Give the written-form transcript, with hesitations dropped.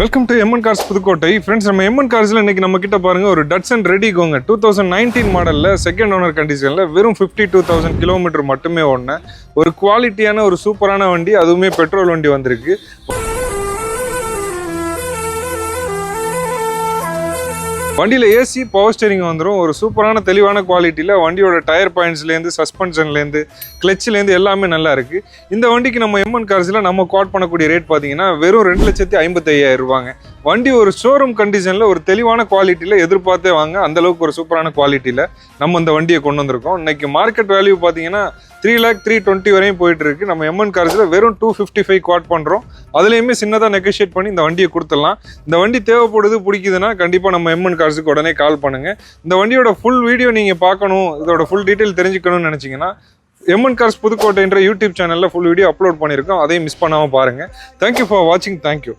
Welcome to MN cars Pudukkottai. Friends, நம்ம MN கார்ஸ்ல இன்னைக்கு நம்ம கிட்ட பாருங்க ஒரு டட்சன் ரெடி கோங்க 2019 மாடல்ல செகண்ட் ஓனர் கண்டிஷன்ல வெறும் 52,000 கிலோமீட்டர் மட்டுமே ஓடின ஒரு குவாலிட்டியான ஒரு சூப்பரான வண்டி, அதுவுமே பெட்ரோல் வண்டி வந்திருக்கு. வண்டியில் ஏசி பவர் ஸ்டேரிங் வந்துடும். ஒரு சூப்பரான தெளிவான குவாலிட்டியில் வண்டியோட டயர் பாயிண்ட்ஸ்லேருந்து சஸ்பென்ஷன்லேருந்து கிளச்சிலேருந்து எல்லாமே நல்லா இருக்குது. இந்த வண்டிக்கு நம்ம எம்என் கார்ஸில் நம்ம குவாட் பண்ணக்கூடிய ரேட் பார்த்தீங்கன்னா வெறும் 2,55,000 ரூபாங்க. வண்டி ஒரு ஷோரூம் கண்டிஷனில் ஒரு தெளிவான குவாலிட்டியில் எதிர்பார்த்தே வாங்க. அந்தளவுக்கு ஒரு சூப்பரான குவாலிட்டியில் நம்ம இந்த வண்டியை கொண்டு வந்திருக்கோம். இன்னைக்கு மார்க்கெட் வேல்யூ பார்த்தீங்கன்னா 3,03,20 வரையும் போயிட்டு இருக்கு. நம்ம எம்என் கார்ஸில் வெறும் 255 குவாட் பண்ணுறோம். அதுலேயுமே சின்னதாக நெகோஷியேட் பண்ணி இந்த வண்டியை கொடுத்துடலாம். இந்த வண்டி தேவைப்படுது, பிடிக்குதுன்னா கண்டிப்பாக நம்ம எம்என் கார்ஸுக்கு உடனே கால் பண்ணுங்கள். இந்த வண்டியோட ஃபுல் வீடியோ நீங்கள் பார்க்கணும், இதோட ஃபுல் டீட்டெயில் தெரிஞ்சுக்கணும்னு நினச்சிங்கன்னா எம்என் கார்ஸ் புதுக்கோட்டைன்ற யூடியூப் சேனலில் ஃபுல் வீடியோ அப்லோட் பண்ணியிருக்கோம். அதையும் மிஸ் பண்ணாமல் பாருங்கள். தேங்க்யூ ஃபார் வாட்சிங். தேங்க்யூ.